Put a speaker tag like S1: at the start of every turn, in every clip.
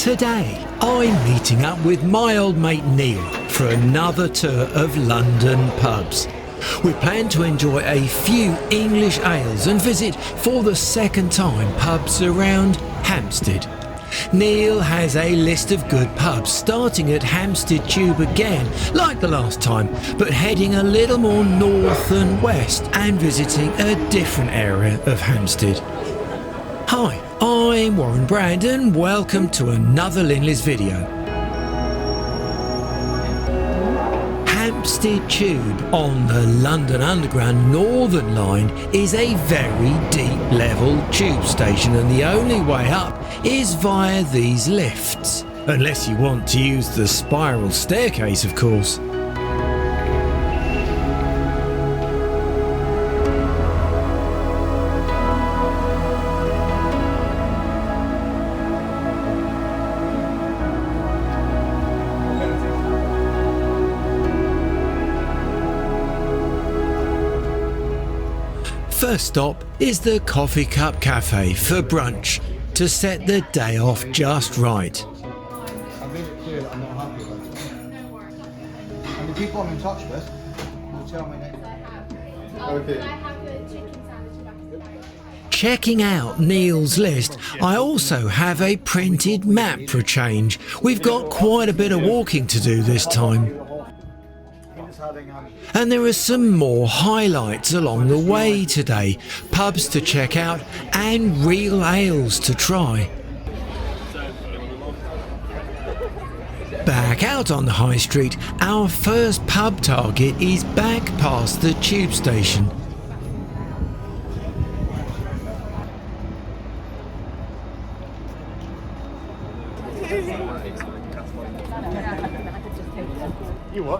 S1: Today, I'm meeting up with my old mate Neil for another tour of London pubs. We plan to enjoy a few English ales and visit for the second time pubs around Hampstead. Neil has a list of good pubs, starting at Hampstead Tube again, like the last time, but heading a little more north and west and visiting a different area of Hampstead. Hi, I'm Warren Brand and welcome to another Linleys video. Hampstead Tube on the London Underground Northern Line is a very deep level tube station, and the only way up is via these lifts. Unless you want to use the spiral staircase, of course. First stop is the Coffee Cup Cafe for brunch to set the day off just right.
S2: I've made it clear that I'm not happy about it. And the people I'm in touch with will tell me next time. Okay.
S1: Checking out Neil's list, I also have a printed map for a change. We've got quite a bit of walking to do this time. And there are some more highlights along the way today, pubs to check out and real ales to try. Back out on the high street, our first pub target is back past the tube station.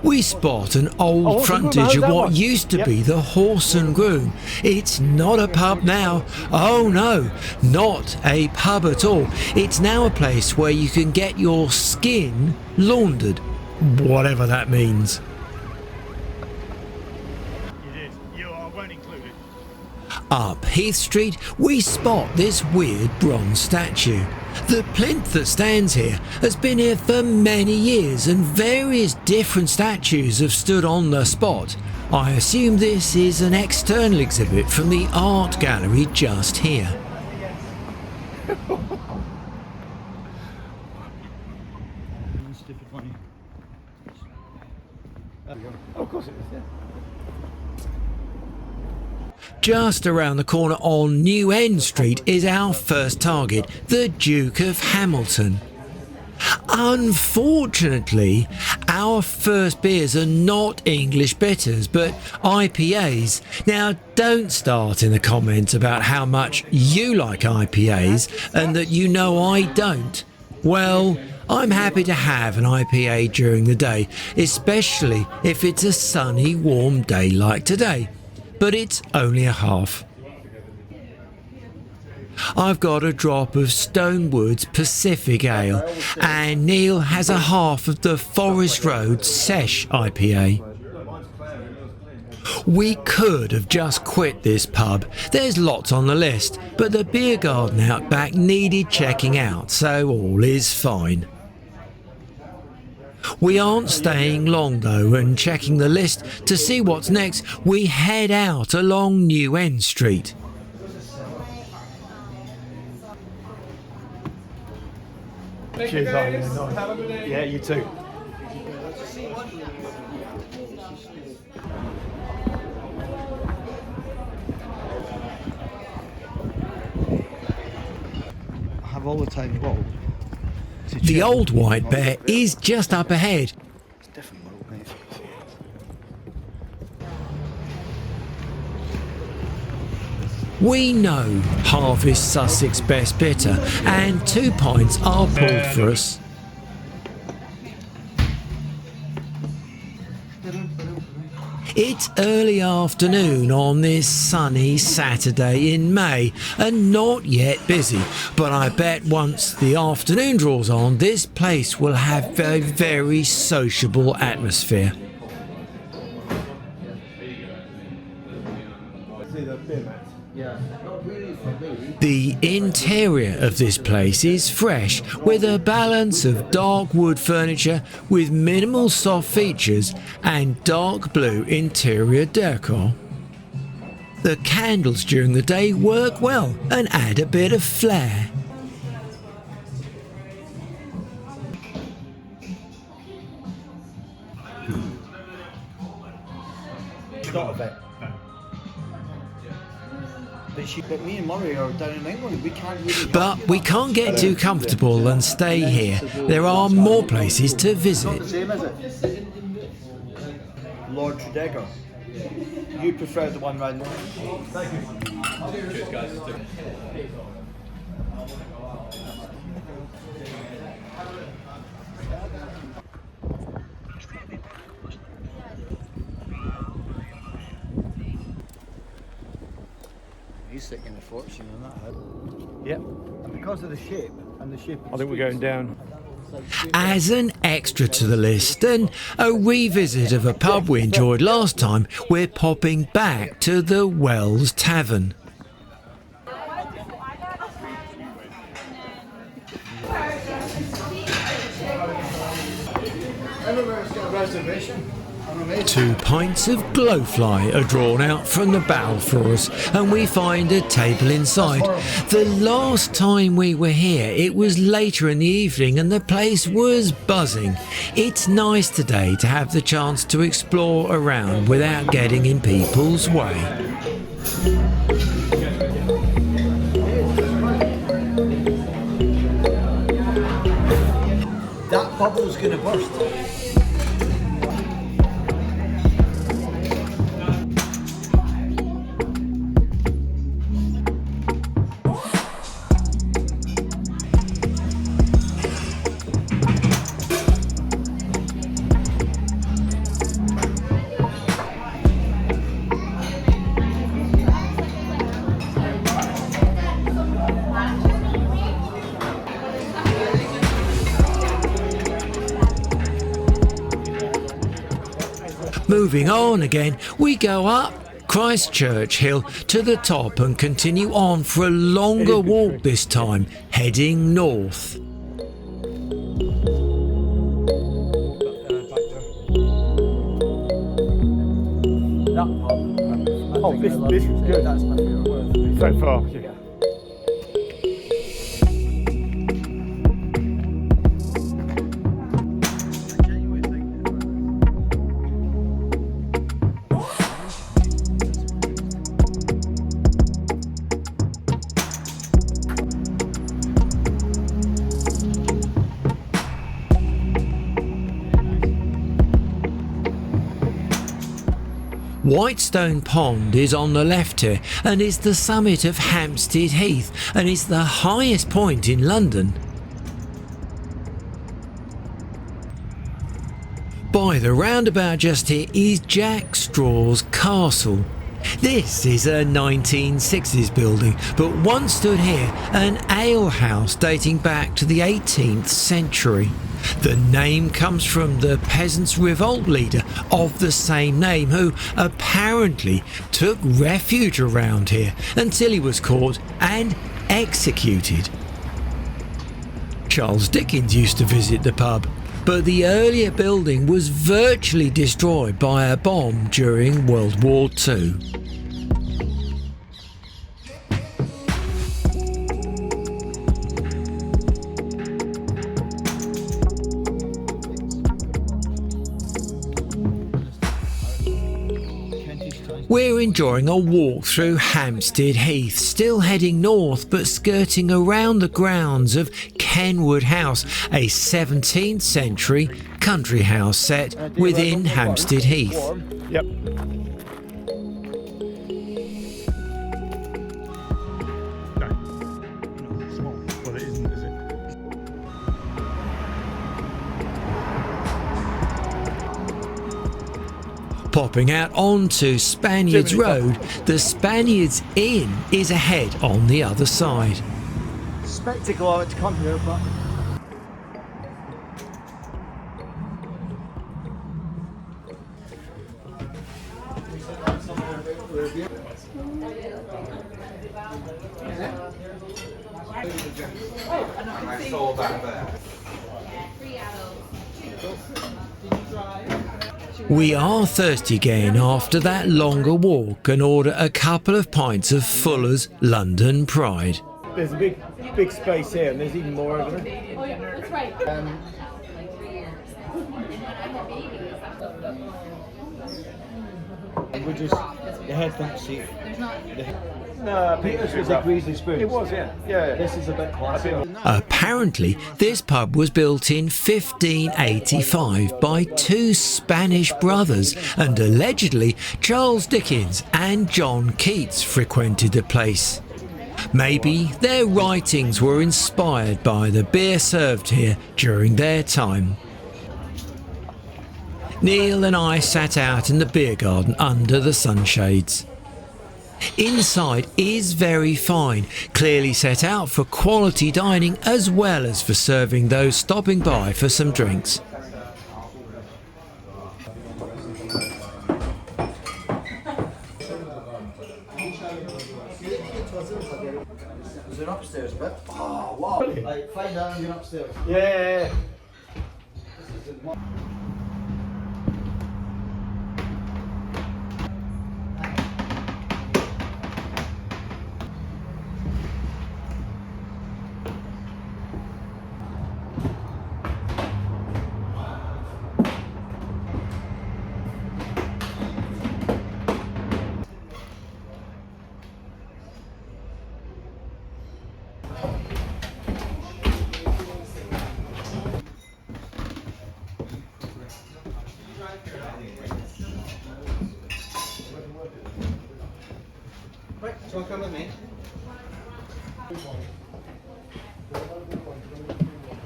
S1: We spot an old frontage of what used to be the Horse and Groom. It's not a pub now. Oh no, not a pub at all. It's now a place where you can get your skin laundered, whatever that means. Up Heath Street, we spot this weird bronze statue. The plinth that stands here has been here for many years, and various different statues have stood on the spot. I assume this is an external exhibit from the art gallery just here.
S2: Of course it is, yeah.
S1: Just around the corner on New End Street is our first target, the Duke of Hamilton. Unfortunately, our first beers are not English bitters, but IPAs. Now, don't start in the comments about how much you like IPAs and that you know I don't. Well, I'm happy to have an IPA during the day, especially if it's a sunny, warm day like today. But it's only a half. I've got a drop of Stonewood's Pacific Ale, and Neil has a half of the Forest Road Sesh IPA. We could have just quit this pub. There's lots on the list, but the beer garden out back needed checking out, so all is fine. We aren't staying long though, and checking the list to see what's next, we head out along New End Street.
S2: Cheers, nice. Yeah, you too. I have all the time involved.
S1: The old White Bear is just up ahead.
S2: It's different world, mate.
S1: We know Harvest Sussex Best Bitter, and 2 pints are pulled for us. It's early afternoon on this sunny Saturday in May and not yet busy, but I bet once the afternoon draws on, this place will have a very sociable atmosphere. The interior interior of this place is fresh, with a balance of dark wood furniture with minimal soft features and dark blue interior decor. The candles during the day work well and add a bit of flair.
S2: Not a bit. But me and Murray are down in England. We can't really.
S1: But we can't get too comfortable and stay here. There are more places to visit.
S2: Not the same, is it? Lord Tredegar. You prefer the one round there? Thank you. Cheers, guys. He's thinking a fortune on that head.
S3: Yep.
S2: And because of the shape and the shape of the
S3: I think we're going down.
S1: As an extra to the list and a revisit of a pub we enjoyed last time, we're popping back to the Wells Tavern.
S2: Everywhere's got a reservation.
S1: 2 pints of glowfly are drawn out from the barrel for us, and we find a table inside. The last time we were here, it was later in the evening and the place was buzzing. It's nice today to have the chance to explore around without getting in people's way.
S2: That bubble's going to burst.
S1: Moving on again, we go up Christchurch Hill to the top and continue on for a longer walk this time, heading north.
S3: Oh, this is good.
S2: That's my favourite word.
S3: So far, yeah.
S1: Whitestone Pond is on the left here and is the summit of Hampstead Heath and is the highest point in London. By the roundabout just here is Jack Straw's Castle. This is a 1960s building, but once stood here an ale house dating back to the 18th century. The name comes from the peasants' revolt leader of the same name, who apparently took refuge around here until he was caught and executed. Charles Dickens used to visit the pub, but the earlier building was virtually destroyed by a bomb during World War II. We're enjoying a walk through Hampstead Heath, still heading north but skirting around the grounds of Kenwood House, a 17th century country house set within Hampstead Heath.
S3: Yep. Well, it isn't, is it?
S1: Popping out onto Spaniards Road, the Spaniards Inn is ahead on the other side.
S2: Spectacle of it to come here, but
S4: I saw that there.
S1: We are thirsty again after that longer walk and order a couple of pints of Fuller's London Pride.
S3: There's a big space here, and there's even more over there.
S5: That's right.
S2: We're just the head front seat.
S3: No,
S2: Peter's was like Weasley Spoons.
S3: It was, yeah. Yeah.
S2: This is a bit classic.
S1: Apparently, this pub was built in 1585 by two Spanish brothers, and allegedly Charles Dickens and John Keats frequented the place. Maybe their writings were inspired by the beer served here during their time. Neil and I sat out in the beer garden under the sunshades. Inside is very fine, clearly set out for quality dining as well as for serving those stopping by for some drinks.
S2: Is there upstairs bit? Oh wow!
S3: Really?
S2: Like find out you're upstairs.
S3: Yeah.
S2: Right, so come with me.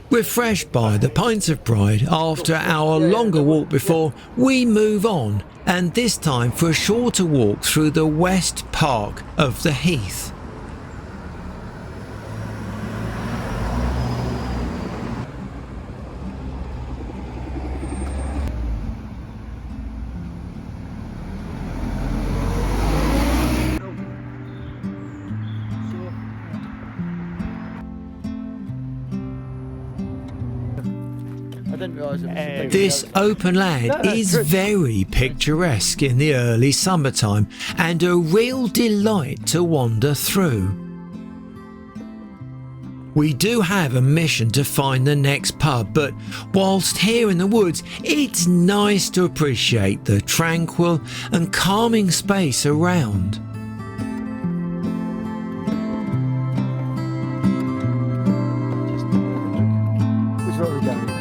S1: Refreshed by the pints of pride after our longer walk before, we move on, and this time for a shorter walk through the West Park of the Heath.
S2: I didn't realise it was a big
S1: This open land is very picturesque in the early summertime and a real delight to wander through. We do have a mission to find the next pub, but whilst here in the woods, it's nice to appreciate the tranquil and calming space around.
S2: Which road are we going?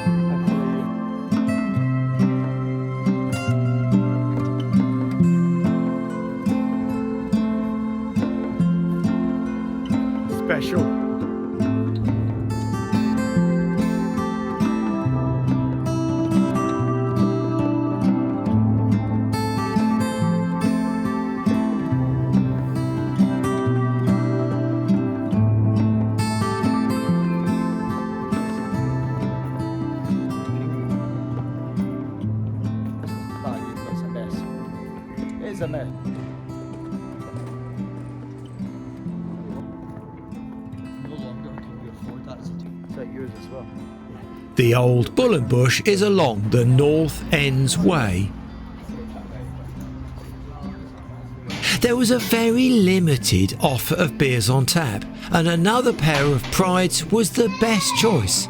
S3: Special.
S2: It's a mess. It is a mess. No longer can you afford that. Is that yours as well?
S1: The old Bullen Bush is along the North End's Way. There was a very limited offer of beers on tap, and another pair of Prides was the best choice.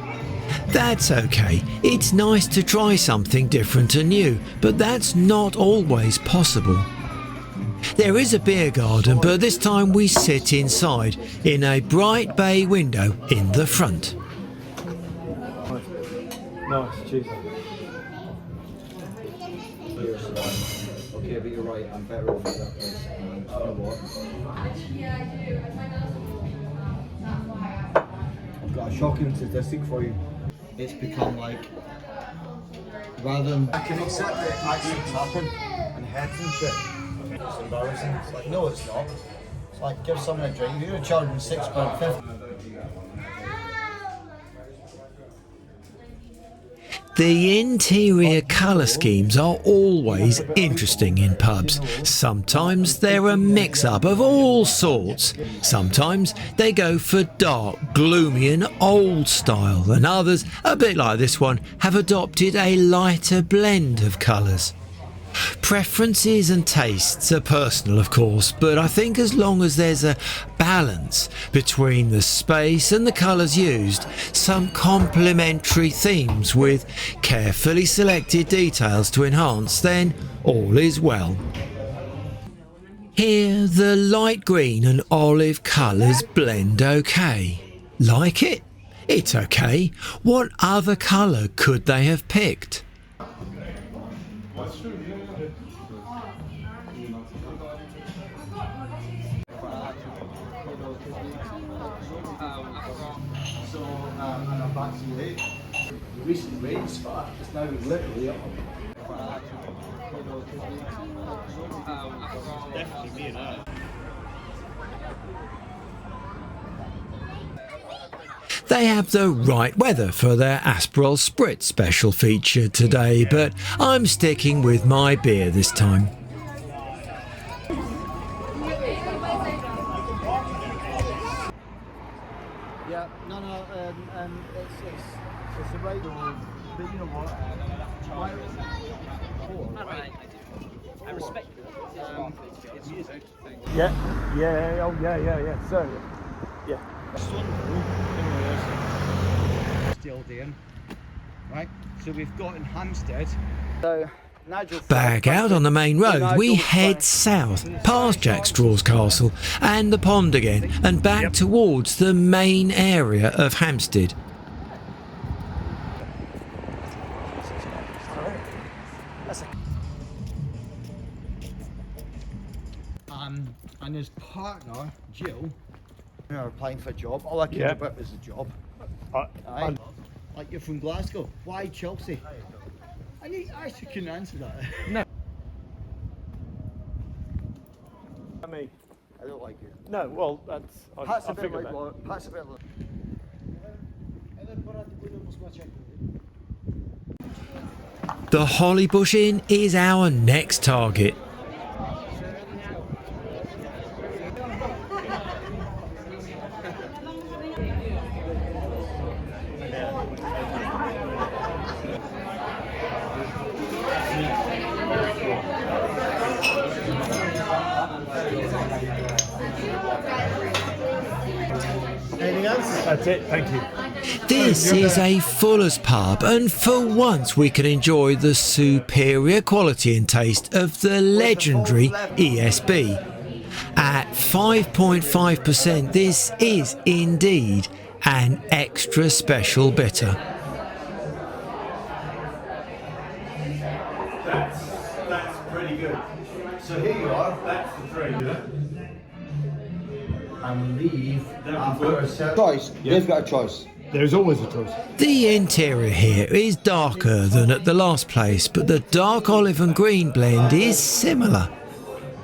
S1: That's okay, it's nice to try something different and new, but that's not always possible. There is a beer garden, but this time we sit inside, in a bright bay window in the front.
S3: Nice, cheers.
S2: Okay, but you're right, I'm better off at that place. And you know what? I've got a shocking statistic for you. It's become like, rather than I can accept it actually tapping and heads and shit. It's embarrassing. It's like, no, it's not. It's like, give someone a drink. You're gonna charge them £6.50.
S1: The interior colour schemes are always interesting in pubs. Sometimes they're a mix-up of all sorts. Sometimes they go for dark, gloomy and old style, and others, a bit like this one, have adopted a lighter blend of colours. Preferences and tastes are personal, of course, but I think as long as there's a balance between the space and the colours used, some complementary themes with carefully selected details to enhance, then all is well. Here the light green and olive colours blend okay. Like it? It's okay. What other colour could they have picked?
S2: And I'm back to late. The recent rain spot is now literally up.
S3: Definitely me and her.
S1: They have the right weather for their Aperol Spritz special feature today, but I'm sticking with my beer this time.
S2: Yeah, no, it's the right one. But you know what?
S4: I respect it's music.
S3: Yeah. So, yeah.
S2: Still doing. Right, so we've got in Hampstead. So, Nigel.
S1: Back out on the main road, we head south, past Jack Straw's castle and the pond again, and back towards the main area of Hampstead.
S2: And his partner, Jill, we were applying for a job. All I cared about was the job. Aye. Like, you're from Glasgow. Why Chelsea? And he actually couldn't answer that.
S3: No. I mean,
S2: I don't like it.
S3: no, well,
S2: Pat's
S3: I
S2: a bit
S3: figured
S2: like,
S3: that.
S2: well, Pat's a bit like.
S1: The Holly Bush Inn is our next target.
S2: Anything else?
S3: That's it, thank you.
S1: This is a Fuller's pub, and for once we can enjoy the superior quality and taste of the legendary ESB. At 5.5%, this is indeed an extra special bitter.
S3: That's pretty good.
S2: So here you are.
S3: That's the three, yeah?
S2: And leave
S3: That would work.
S2: choice. They've got a choice.
S3: There's always a choice.
S1: The interior here is darker than at the last place, but the dark olive and green blend is similar.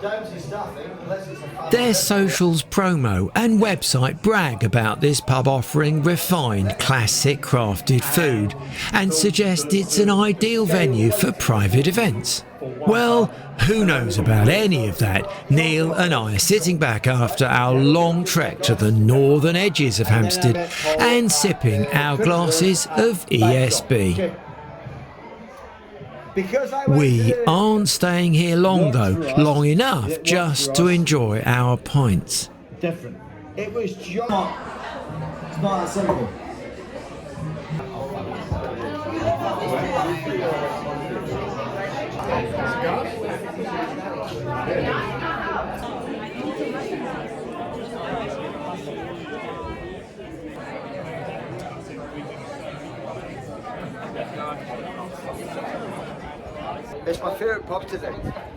S2: Down to staffing, unless it's a family.
S1: Their socials promo and website brag about this pub offering refined, classic crafted food and suggest it's an ideal venue for private events. Well, who knows about any of that? Neil and I are sitting back after our long trek to the northern edges of Hampstead and sipping our glasses of ESB. We aren't staying here long though, long enough just to enjoy our pints.
S2: Different. It was just. It's not that simple. It's my favourite pub today.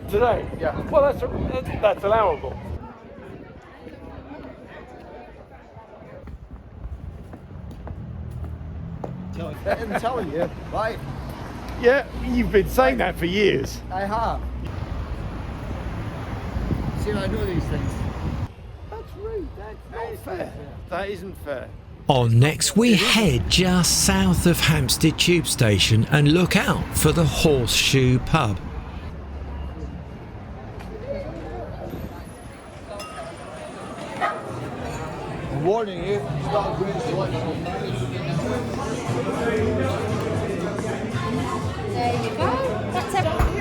S3: Today?
S2: Yeah.
S3: Well, that's allowable.
S2: I'm telling you, right?
S3: Yeah, you've been saying that for years.
S2: I have. See, I know these things.
S3: That's rude. That's not fair. That isn't fair.
S1: On next, we head just south of Hampstead Tube Station and look out for the Horseshoe Pub.
S2: I'm warning you, it's not a great selection.
S5: There you go. That's everything.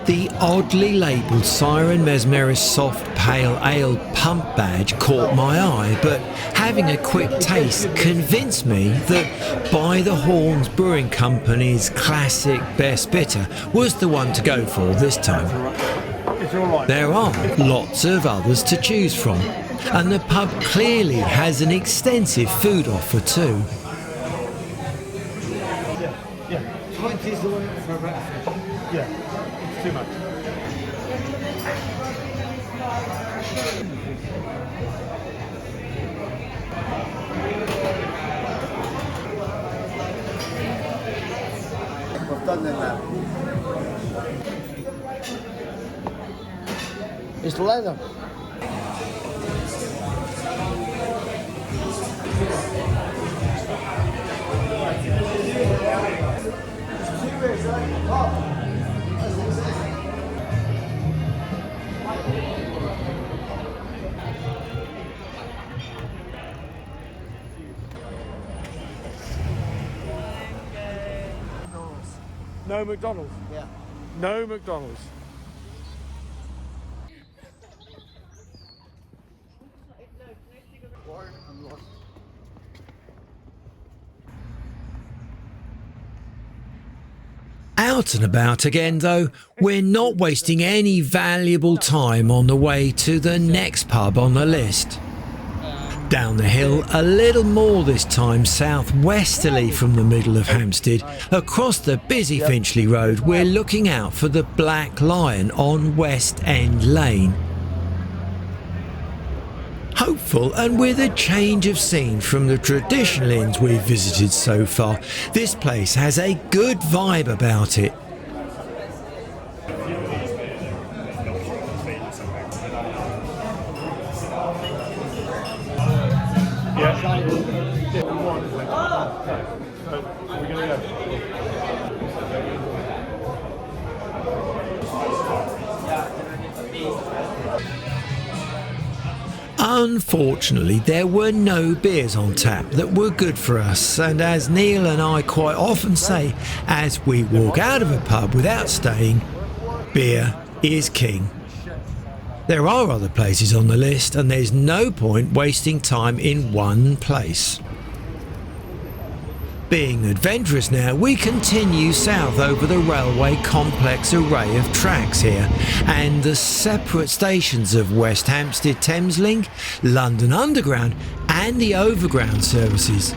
S1: The oddly labelled Siren Mesmerist Soft Pale Ale pump badge caught my eye, but having a quick taste convinced me that By the Horns Brewing Company's classic Best Bitter was the one to go for this time. There are lots of others to choose from, and the pub clearly has an extensive food offer too.
S3: Yeah.
S2: 20 is the one for a breakfast.
S3: Yeah. It's too much.
S2: We've done them now. It's leather.
S3: No McDonald's.
S2: Yeah.
S3: No McDonald's.
S1: Out and about again though, we're not wasting any valuable time on the way to the next pub on the list. Down the hill, a little more this time southwesterly from the middle of Hampstead, across the busy Finchley Road, we're looking out for the Black Lion on West End Lane. Hopeful and with a change of scene from the traditional inns we've visited so far, this place has a good vibe about it. Unfortunately, there were no beers on tap that were good for us, and as Neil and I quite often say, as we walk out of a pub without staying, beer is king. There are other places on the list, and there's no point wasting time in one place. Being adventurous now, we continue south over the railway complex array of tracks here, and the separate stations of West Hampstead Thameslink, London Underground and the Overground services.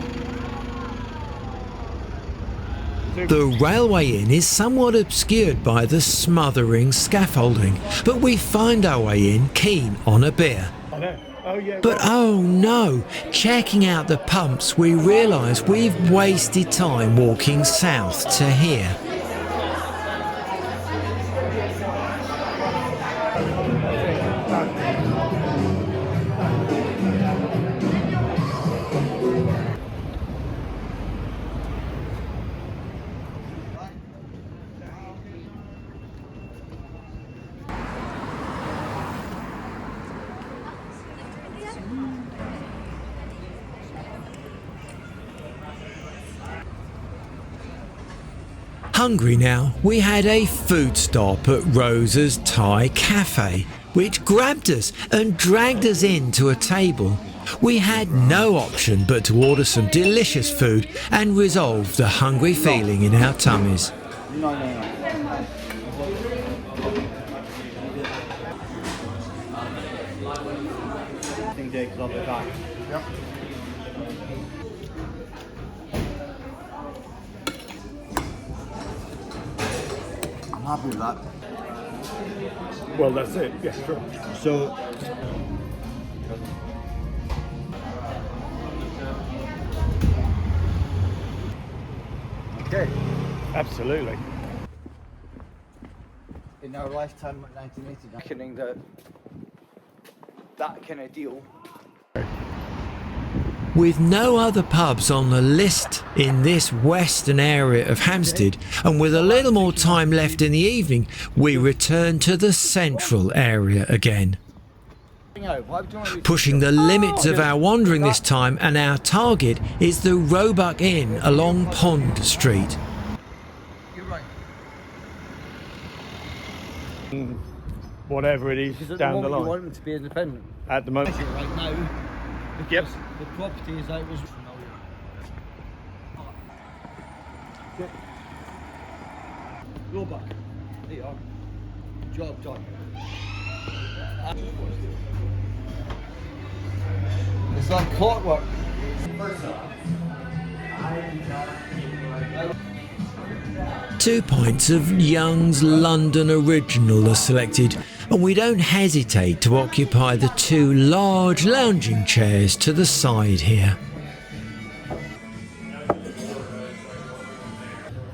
S1: The Railway Inn is somewhat obscured by the smothering scaffolding, but we find our way in keen on a beer. But oh no, checking out the pumps, we realise we've wasted time walking south to here. Hungry now, we had a food stop at Rosa's Thai Cafe, which grabbed us and dragged us into a table. We had no option but to order some delicious food and resolve the hungry feeling in our tummies.
S2: No. I think Jake's on the back. Yep. I'm happy with that.
S3: Well, that's it. Yeah, sure.
S2: So, okay.
S3: Absolutely.
S2: In our lifetime at 1980, reckoning that kind of deal
S1: With no other pubs on the list in this western area of Hampstead, and with a little more time left in the evening, we return to the central area again. Pushing the limits of our wandering this time, and our target is the Roebuck Inn along Pond Street.
S3: Whatever it is down the line.
S2: You want them to be independent.
S3: At the moment.
S2: Right now,
S3: Yep.
S2: the property is out was familiar. Go back. There you are. Job done. It's like clockwork.
S1: 2 pints of Young's London Original are selected, and we don't hesitate to occupy the 2 large lounging chairs to the side here.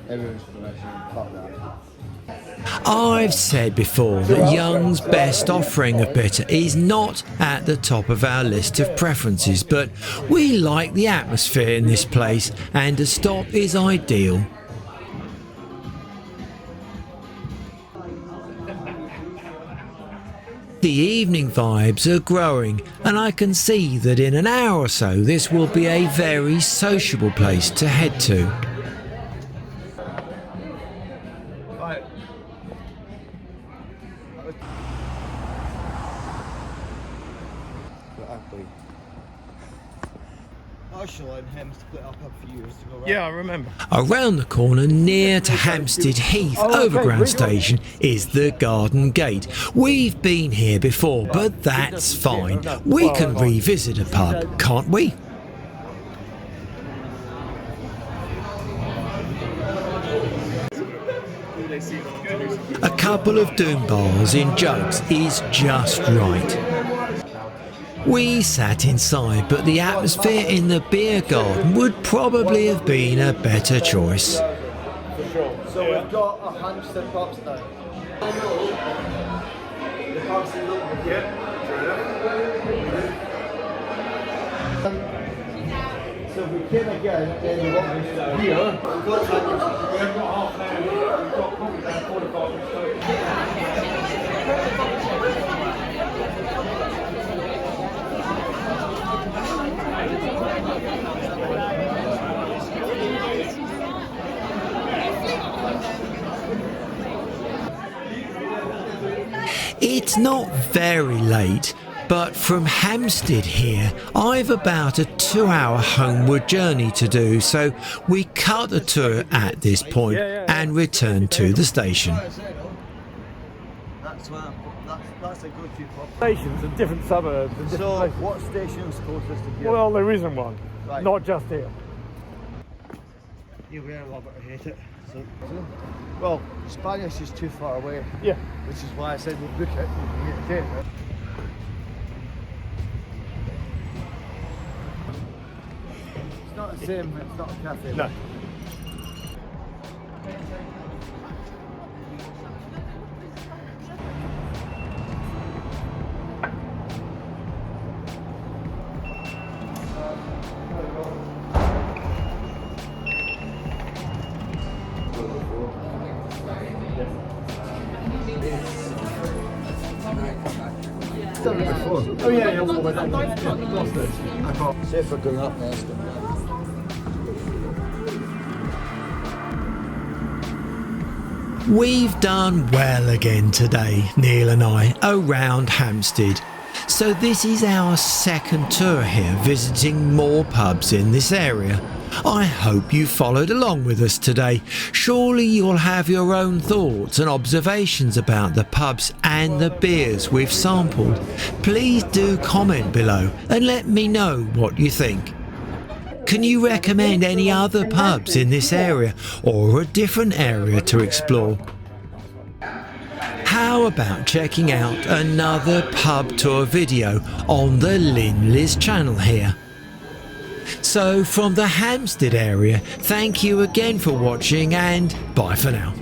S2: Everyone's gonna actually cut that.
S1: I've said before that Young's best offering of bitter is not at the top of our list of preferences, but we like the atmosphere in this place, and a stop is ideal. The evening vibes are growing, and I can see that in an hour or so this will be a very sociable place to head to.
S2: Actually, Hems split up a few years ago. Right?
S3: Yeah, I remember.
S1: Around the corner near to Hampstead Heath Overground Station is the Garden Gate. We've been here before, but that's fine. We can revisit a pub, can't we? A couple of doom bars in jugs is just right. We sat inside, but the atmosphere in the beer garden would probably have been a better choice.
S2: So we've got a Hampstead pubs now. The pubs in Linleys. So if we came again, then we want to here. We've got half an hour. We've got probably about 45 minutes.
S1: It's not very late, but from Hampstead here, I've about a 2-hour homeward journey to do, so we cut the tour at this point and return to the station.
S2: That's a good few pubs.
S3: Stations in different suburbs. And different
S2: So,
S3: places.
S2: what station's closest to here?
S3: Well, there isn't one.
S2: Right.
S3: Not just here.
S2: You either love it or hate it. So, well, Spanish is too far away.
S3: Yeah.
S2: Which is why I said we'll book it and meet again. Right? It's not the same, it's not a cafe.
S3: No.
S2: Done it before.
S3: Oh yeah, yeah. Well,
S2: See if we're going up next.
S1: We've done well again today, Neil and I, around Hampstead. So this is our second tour here, visiting more pubs in this area. I hope you followed along with us today. Surely you'll have your own thoughts and observations about the pubs and the beers we've sampled. Please do comment below and let me know what you think. Can you recommend any other pubs in this area or a different area to explore? How about checking out another pub tour video on the Linleys channel here? So from the Hampstead area, thank you again for watching and bye for now.